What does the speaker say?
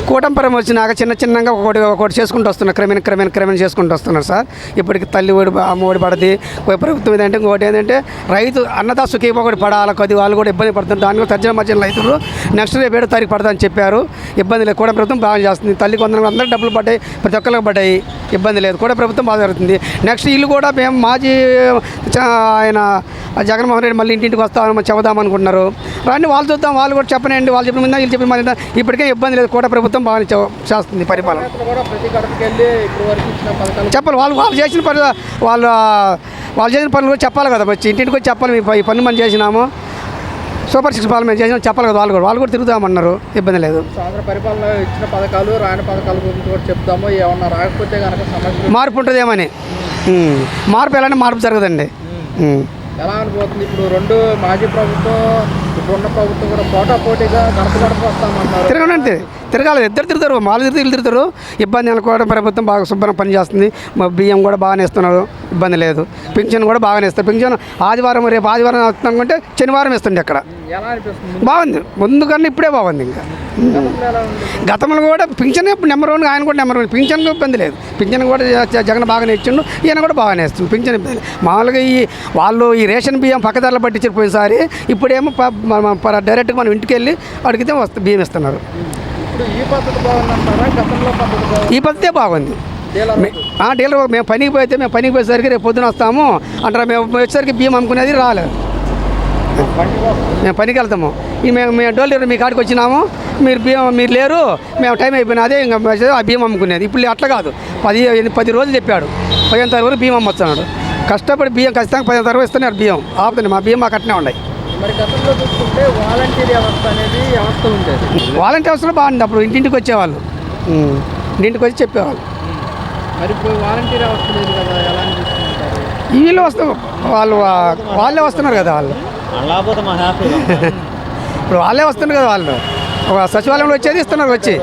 కూటమి ప్రభుత్వం వచ్చినాక చిన్నగా ఒకటి చేసుకుంటూ వస్తున్నారు. క్రమేణ చేసుకుంటూ వస్తున్నారు సార్. ఇప్పటికి తల్లి ఓడి అమ్మ ఓడి పడది. ప్రభుత్వం ఏంటంటే ఇంకోటి ఏంటంటే రైతు అన్నదా సుఖీప కూడా పడాలి. కొద్ది వాళ్ళు కూడా ఇబ్బంది పడుతున్నారు. దాని కూడా తర్జన మధ్యన రైతులు నెక్స్ట్ రేపు 7వ తారీఖు పడదని చెప్పారు. ఇబ్బంది లేదు. కూటమి ప్రభుత్వం బాగా చేస్తుంది. తల్లికి వందలు అందరూ డబ్బులు పడ్డాయి, ప్రతి ఒక్కరికి పడ్డాయి. ఇబ్బంది లేదు. కూటమి ప్రభుత్వం బాగా జరుగుతుంది. నెక్స్ట్ ఇల్లు కూడా మేము మాజీ ఆయన జగన్మోహన్ రెడ్డి మళ్ళీ ఇంటింటికి వస్తామని చెబుదాం అనుకుంటున్నారు. రండి వాళ్ళు చూద్దాం, వాళ్ళు కూడా చెప్పనండి. వాళ్ళు చెప్పిన వీళ్ళు చెప్పిన మళ్ళీ ఇప్పటికే ఇబ్బంది లేదు. కూటమి ప్రభుత్వం బాగా చేస్తుంది పరిపాలన. చెప్పాలి వాళ్ళు చేసిన పని వాళ్ళు చేసిన పనులు కూడా చెప్పాలి కదా. వచ్చి ఇంటింటికి వచ్చి చెప్పాలి. ఈ పని మనం చేసినాము, సూపర్ 6 పాలన మేము చేసినాం చెప్పాలి కదా. వాళ్ళు కూడా తిరుగుతామన్నారు. ఇబ్బంది లేదు. పరిపాలన ఇచ్చిన పథకాలు రాని పథకాల గురించి కూడా చెప్తాము. ఏమన్నా రాకపోతే కనుక సమస్య మార్పు ఉంటుందేమని. మార్పు ఎలాంటి మార్పు జరగదండి. ఎలా అనిపోతుంది ఇప్పుడు? రెండు మాజీ ప్రభుత్వం ఇప్పుడున్న ప్రభుత్వం కూడా పోటాగా గడప వస్తామన్నారు. తిరగనంటే తిరగాలి. ఇద్దరు తిరుగుతారు, మాలు తిరుగుతారు, వీళ్ళు తిరుగుతారు. ఇబ్బంది అనుకోవడం ప్రభుత్వం బాగా శుభ్రంగా పనిచేస్తుంది. బియ్యం కూడా బాగానే ఇస్తున్నారు. ఇబ్బంది లేదు. పింఛన్ కూడా బాగానే ఇస్తారు. పింఛన్ ఆదివారం రేపు ఆదివారం వస్తామంటే శనివారం ఇస్తుండే అక్కడ. ఎలా అనిపిస్తుంది? బాగుంది. ముందు కన్నా ఇప్పుడే బాగుంది. ఇంకా గతంలో కూడా పింఛన్ నెంబర్ 1 ఆయన కూడా నెంబర్ 1. పింఛన్ ఇబ్బంది లేదు. పింఛన్ కూడా జగన్ బాగానే ఇచ్చిండు. ఈయన కూడా బాగానే ఇస్తుంది. పింఛన్ ఇబ్బంది. మామూలుగా వాళ్ళు ఈ రేషన్ బియ్యం పక్కదారులు పట్టించారు పోయినసారి. ఇప్పుడేమో డైరెక్ట్గా మనం ఇంటికి వెళ్ళి అడిగితే బియ్యం ఇస్తున్నారు. ఈ పద్ధతి బాగుందంటారా? గతంలో పద్ధతి ఈ పద్ధతే బాగుంది. డీలర్ మేము పనికి పోయేసరికి రేపు పొద్దున వస్తాము అంటారా. మేము వచ్చేసరికి బియ్యం అమ్ముకునేది రాలేదు. మేము పనికి వెళ్తాము. మేము డోల్ డీలర్ మీ కాడికి వచ్చినాము, మీరు లేరు, మేము టైం అయిపోయినా అదే ఇంకా ఆ బియ్యం అమ్ముకునేది. ఇప్పుడు అట్లా కాదు. 10 రోజులు చెప్పాడు. 15వ తారీఖు వరకు బియ్యం అమ్మొస్తున్నాడు. కష్టపడి బియ్యం ఖచ్చితంగా 15వ తారీఖు ఇస్తున్నారు. బియ్యం ఆపుతుంది. మా బియ్యం మాకు అట్నే ఉన్నాయి. మరి గతంలో చూసుకుంటే వాలంటీర్ వ్యవస్థ అనేది వ్యవస్థ ఉండేది. వాలంటీర్ వ్యవస్థలో బాగుంది. అప్పుడు ఇంటింటికి వచ్చేవాళ్ళు, ఇంటింటికి వచ్చి చెప్పేవాళ్ళు. మరి ఇప్పుడు వాలంటీర్ వ్యవస్థ లేదు కదా, ఎలా అనిపిస్తుంటారు? వీళ్ళు వస్తారు, వాళ్ళే వస్తున్నారు కదా. వాళ్ళు ఇప్పుడు వాళ్ళే వస్తున్నారు కదా. వాళ్ళు ఒక సచివాలయంలో వచ్చేది ఇస్తున్నారు వచ్చి.